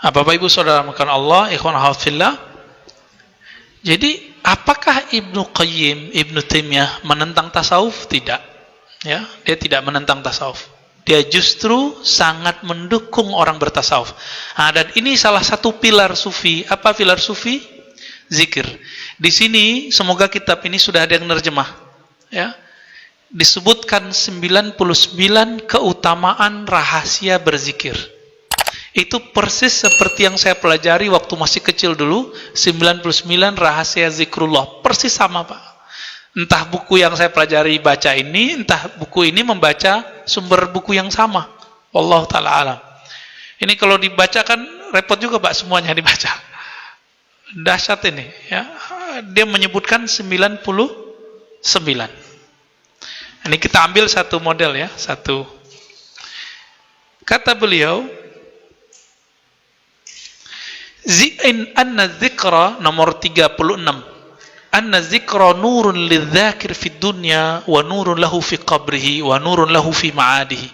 Bapak Ibu Saudara makan Allah, ikhwan hafillah. Jadi, apakah Ibnu Qayyim, Ibnu Taimiyah menentang tasawuf? Tidak. Ya, dia tidak menentang tasawuf. Dia justru sangat mendukung orang bertasawuf. Dan ini salah satu pilar sufi. Apa pilar sufi? Zikir. Di sini semoga kitab ini sudah ada yang nerjemah. Ya. Disebutkan 99 keutamaan rahasia berzikir. Itu persis seperti yang saya pelajari waktu masih kecil dulu, 99 rahasia zikrullah. Persis sama, Pak. Entah buku yang saya pelajari baca ini, entah buku ini membaca sumber buku yang sama. Wallahu ta'ala alam. Ini kalau dibacakan repot juga, Pak, semuanya dibaca. Dahsyat ini, ya. Dia menyebutkan 99. Ini kita ambil satu model, ya, satu. Kata beliau, Zi'in anna dzikra, nomor 36. Anna dzikra nurun lidzakir fid dunya wa nurun lahu fi qabrihi wa nurun lahu fi ma'adihi.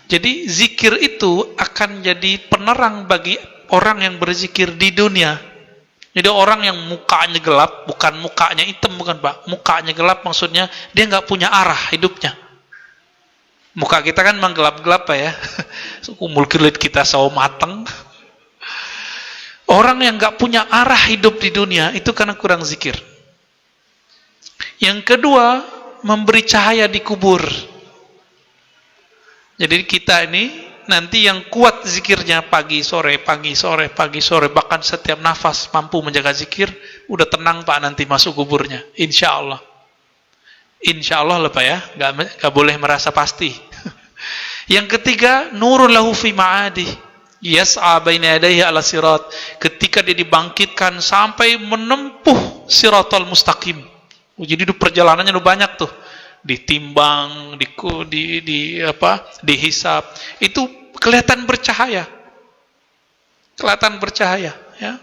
Jadi zikir itu akan jadi penerang bagi orang yang berzikir di dunia. Jadi orang yang mukanya gelap, bukan mukanya hitam, bukan, Pak. Mukanya gelap maksudnya dia nggak punya arah hidupnya. Muka kita kan memang gelap-gelap, Pak, ya. Kumpul kulit kita sawo mateng. Orang yang nggak punya arah hidup di dunia itu karena kurang zikir. Yang kedua, memberi cahaya di kubur. Jadi kita ini nanti yang kuat zikirnya pagi sore, pagi sore, pagi sore, bahkan setiap nafas mampu menjaga zikir, udah tenang, Pak, nanti masuk kuburnya. Insya Allah. Insya Allah lah, Pak, ya. Nggak boleh merasa pasti. Yang ketiga, nurun lahu fi ma'adi. Yas'a baina yadayhi ala sirat. Ketika dia dibangkitkan sampai menempuh siratal mustaqim. Jadi itu perjalanannya udah banyak tuh, ditimbang, dihisap, itu kelihatan bercahaya, ya.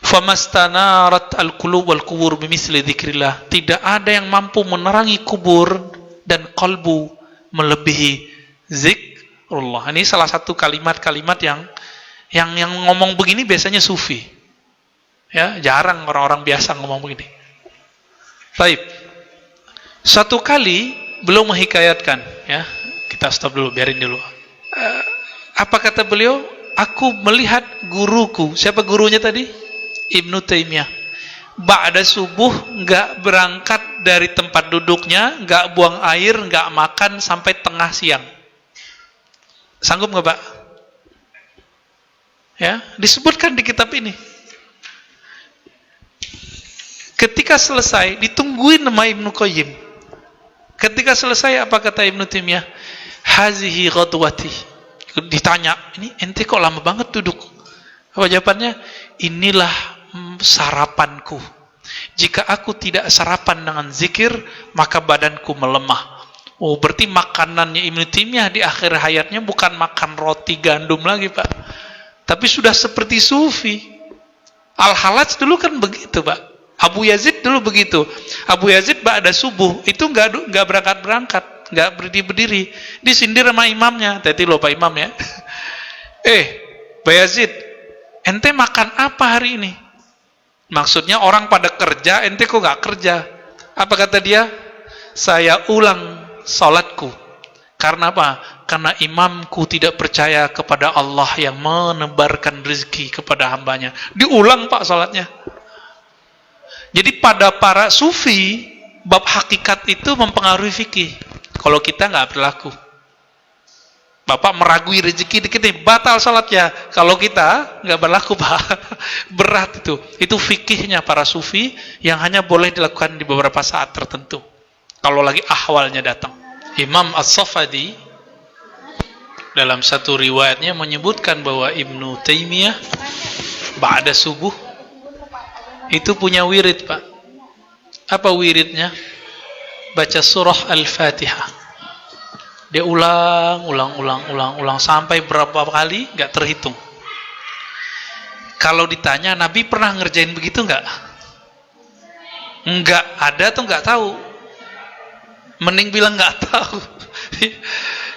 Famastanarat al-qulub wal qubur bimithli dzikrillah. Tidak ada yang mampu menerangi kubur dan kalbu melebihi zikrullah. Ini salah satu kalimat-kalimat yang ngomong begini biasanya sufi. Ya, jarang orang-orang biasa ngomong begini. Baik. Satu kali belum menghikayatkan, ya. Kita stop dulu, biarin dulu. Apa kata beliau? Aku melihat guruku. Siapa gurunya tadi? Ibnu Taimiyah. Ba'da subuh enggak berangkat dari tempat duduknya, enggak buang air, enggak makan sampai tengah siang. Sanggup enggak, Pak? Ya, disebutkan di kitab ini. Ketika selesai, ditungguin sama Ibnu Qayyim. Ketika selesai, apa kata Ibnu Taimiyah? Hazihi ghadwati. Ditanya, ini ente kok lama banget duduk? Apa jawabannya? Inilah sarapanku. Jika aku tidak sarapan dengan zikir, maka badanku melemah. Oh, berarti makanannya Ibnu Taimiyah di akhir hayatnya bukan makan roti gandum lagi, Pak. Tapi sudah seperti sufi. Al-Halaj dulu kan begitu, Pak. Abu Yazid dulu begitu. Abu Yazid ba'da subuh itu enggak berangkat, enggak berdiri. Disindir sama imamnya. Tadi lupa imam, ya. Pak Yazid, ente makan apa hari ini? Maksudnya orang pada kerja, ente kok enggak kerja? Apa kata dia? Saya ulang salatku. Karena apa? Karena imamku tidak percaya kepada Allah yang menebarkan rezeki kepada hambanya. Diulang, Pak, salatnya. Jadi pada para sufi, bab hakikat itu mempengaruhi fikih. Kalau kita nggak berlaku. Bapak meragui rezeki dikit nih, batal salatnya. Kalau kita nggak berlaku, Pak. Berat itu. Itu fikihnya para sufi yang hanya boleh dilakukan di beberapa saat tertentu. Kalau lagi ahwalnya datang. Imam As-Safadi dalam satu riwayatnya menyebutkan bahwa Ibnu Taimiyah ba'da subuh itu punya wirid, Pak. Apa wiridnya? Baca surah Al-Fatihah. Dia ulang sampai berapa kali nggak terhitung. Kalau ditanya, Nabi pernah ngerjain begitu nggak? Nggak ada atau nggak tahu? Mending bilang nggak tahu.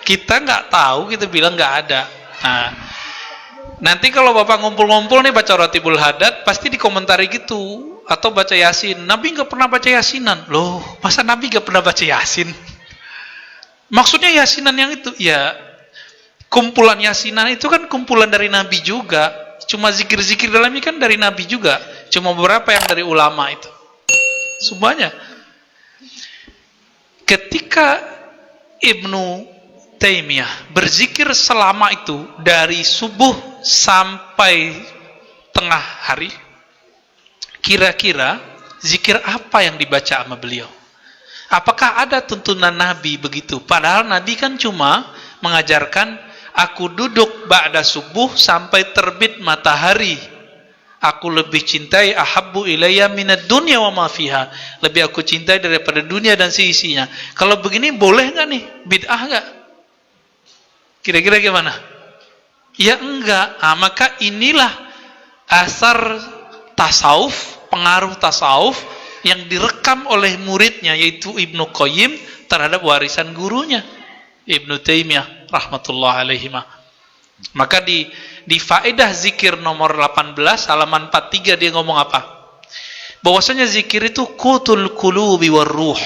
Kita nggak tahu, kita bilang nggak ada. Nah, Nanti kalau Bapak ngumpul-ngumpul nih baca Ratibul Haddad, pasti dikomentari gitu. Atau baca Yasin. Nabi nggak pernah baca Yasinan. Loh, masa Nabi nggak pernah baca Yasin? Maksudnya Yasinan yang itu? Ya, kumpulan Yasinan itu kan kumpulan dari Nabi juga. Cuma zikir-zikir dalamnya kan dari Nabi juga. Cuma beberapa yang dari ulama itu. Semuanya. Ketika Ibnu Taimiyah berzikir selama itu dari subuh sampai tengah hari, kira-kira zikir apa yang dibaca sama beliau? Apakah ada tuntunan Nabi begitu? Padahal Nabi kan cuma mengajarkan aku duduk ba'da subuh sampai terbit matahari. Aku lebih cintai ahabbu ilayya minad dunya wa ma fiha. Lebih aku cintai daripada dunia dan seisinya. Kalau begini boleh enggak nih? Bid'ah enggak? Kira-kira gimana? Ya enggak. Maka inilah asar tasawuf, pengaruh tasawuf yang direkam oleh muridnya yaitu Ibnu Qayyim terhadap warisan gurunya Ibnu Taimiyah rahmatullah alaihimah. Maka di faedah zikir nomor 18 halaman 43 dia ngomong apa? Bahwasanya zikir itu qutul qulubi war ruh.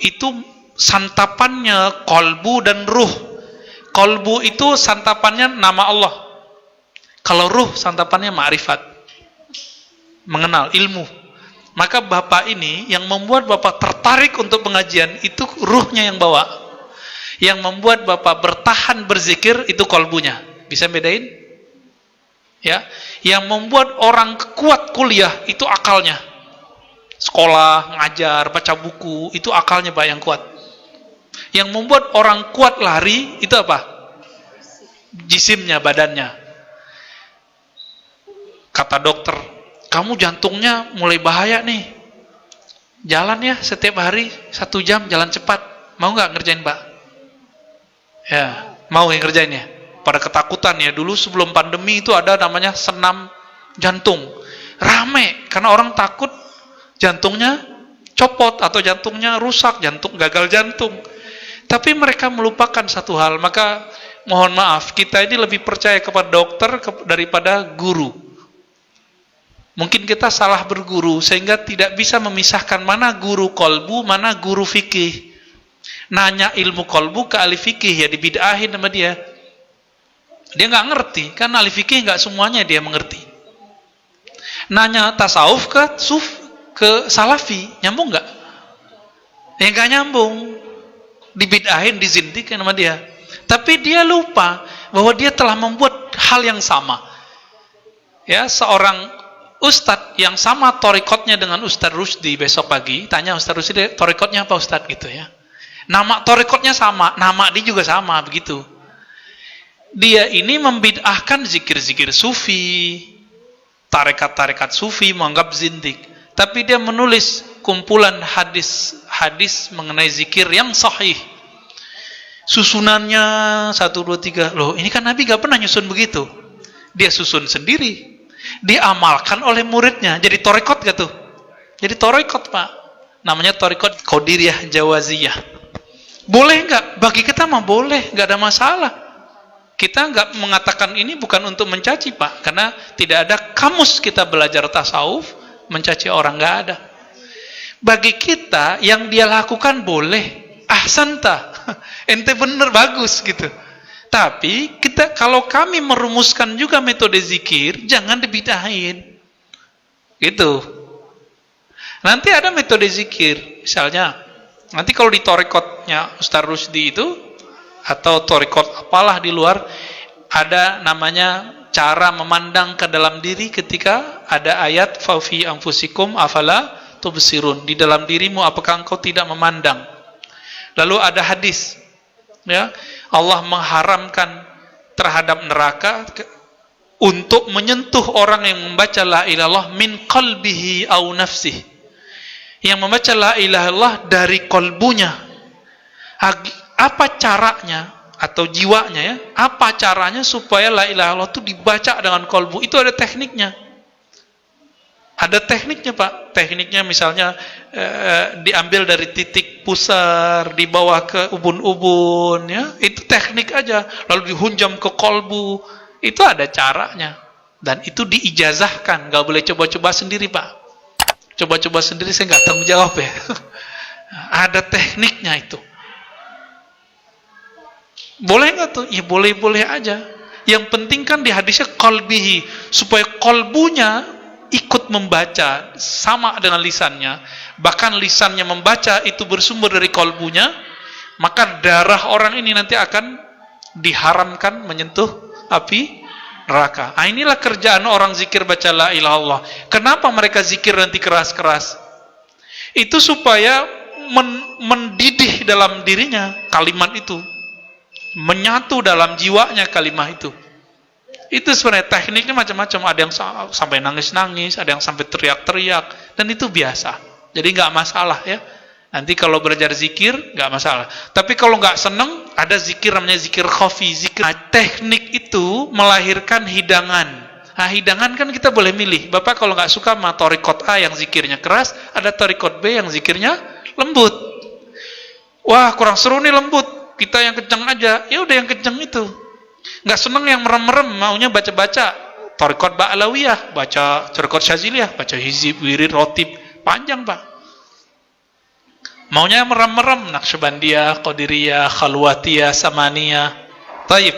Itu santapannya kolbu dan ruh. Kolbu itu santapannya nama Allah. Kalau ruh santapannya ma'rifat. Mengenal ilmu. Maka Bapak ini yang membuat Bapak tertarik untuk pengajian itu ruhnya yang bawa. Yang membuat Bapak bertahan berzikir itu kolbunya. Bisa bedain? Ya, yang membuat orang kuat kuliah itu akalnya. Sekolah, ngajar, baca buku, itu akalnya Pak yang kuat. Yang membuat orang kuat lari itu apa? Jisimnya, badannya. Kata dokter, kamu jantungnya mulai bahaya nih. Jalan ya setiap hari 1 jam jalan cepat. Mau nggak ngerjain Pak? Ya, mau yang ngerjain ya? Pada ketakutan ya, dulu sebelum pandemi itu ada namanya senam jantung. Rame, karena orang takut jantungnya copot atau jantungnya rusak, gagal jantung. Tapi mereka melupakan satu hal, maka mohon maaf, kita ini lebih percaya kepada dokter daripada guru. Mungkin kita salah berguru, sehingga tidak bisa memisahkan mana guru kolbu, mana guru fikih. Nanya ilmu kolbu ke ahli fikih, ya dibid'ahin sama dia. Dia nggak ngerti, kan ahli fikih nggak semuanya dia mengerti. Nanya tasawuf ke salafi, nyambung nggak? Ya nggak nyambung. Dibid'ahin, dizindikin sama dia. Tapi dia lupa bahwa dia telah membuat hal yang sama. Ya, seorang ustadz yang sama torikotnya dengan Ustadz Rusdi besok pagi, tanya Ustadz Rusdi, torikotnya apa Ustadz gitu ya. Nama torikotnya sama, nama dia juga sama begitu. Dia ini membid'ahkan zikir-zikir sufi, tarekat-tarekat sufi, menganggap zindik. Tapi dia menulis kumpulan hadis mengenai zikir yang sahih. Susunannya 1, 2, 3. Loh, ini kan Nabi gak pernah nyusun begitu. Dia susun sendiri. Diamalkan oleh muridnya. Jadi tarekat gak tuh? Jadi tarekat Pak. Namanya tarekat Qadiriyah Jawaziyah. Boleh gak? Bagi kita mah boleh, gak ada masalah. Kita nggak mengatakan ini bukan untuk mencaci Pak, karena tidak ada kamus kita belajar tasawuf mencaci orang, nggak ada. Bagi kita yang dia lakukan boleh, ahsanta, ente bener bagus gitu. Tapi kita kalau kami merumuskan juga metode zikir, jangan dibidahin, gitu. Nanti ada metode zikir, misalnya nanti kalau di torikotnya Ustaz Rusdi itu atau torikot apalah di luar, ada namanya cara memandang ke dalam diri ketika ada ayat fa fi anfusikum afala tubsirun, di dalam dirimu apakah engkau tidak memandang. Lalu ada hadis ya, Allah mengharamkan terhadap neraka untuk menyentuh orang yang membaca la ilaha illallah min qalbihi au nafsihi, yang membaca la ilaha illallah dari kolbunya. Apa caranya atau jiwanya ya? Apa caranya supaya la ilaha illallah itu dibaca dengan kolbu? Itu ada tekniknya. Ada tekniknya Pak. Tekniknya misalnya diambil dari titik pusar, dibawa ke ubun-ubun ya. Itu teknik aja. Lalu dihunjam ke kolbu. Itu ada caranya. Dan itu diijazahkan. Nggak boleh coba-coba sendiri, Pak. Coba-coba sendiri saya nggak tanggung jawab ya. Ada tekniknya itu. Boleh nggak tuh? Ya boleh-boleh aja. Yang penting kan di hadisnya qalbihi, supaya kolbunya ikut membaca sama dengan lisannya. Bahkan lisannya membaca itu bersumber dari kolbunya, maka darah orang ini nanti akan diharamkan menyentuh api neraka. Inilah kerjaan orang zikir baca la ilaha illallah. Kenapa mereka zikir nanti keras-keras? Itu supaya mendidih dalam dirinya kalimat itu, menyatu dalam jiwanya kalimat itu. Itu sebenarnya tekniknya macam-macam. Ada yang sampai nangis-nangis, ada yang sampai teriak-teriak, dan itu biasa. Jadi nggak masalah ya. Nanti kalau belajar zikir nggak masalah. Tapi kalau nggak seneng, ada zikir namanya zikir khafi. Zikir. Nah, teknik itu melahirkan hidangan. Nah, hidangan kan kita boleh milih. Bapak kalau nggak suka sama torikot A yang zikirnya keras, ada torikot B yang zikirnya lembut. Wah, kurang seru nih lembut. Kita yang kenceng aja. Ya udah yang kenceng itu. Nggak seneng yang merem-merem, maunya baca-baca. Torikot Ba'alawiyah, baca torikot Syaziliyah, baca hizib, wirid, rotib. Panjang, Pak. Maunya merem-merem, Naqsyabandiyah, Qadiriyah, Khalwatiyah, Samaniyah. Taib.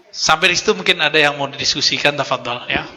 Sampai di situ mungkin ada yang mau didiskusikan, tafadhal ya.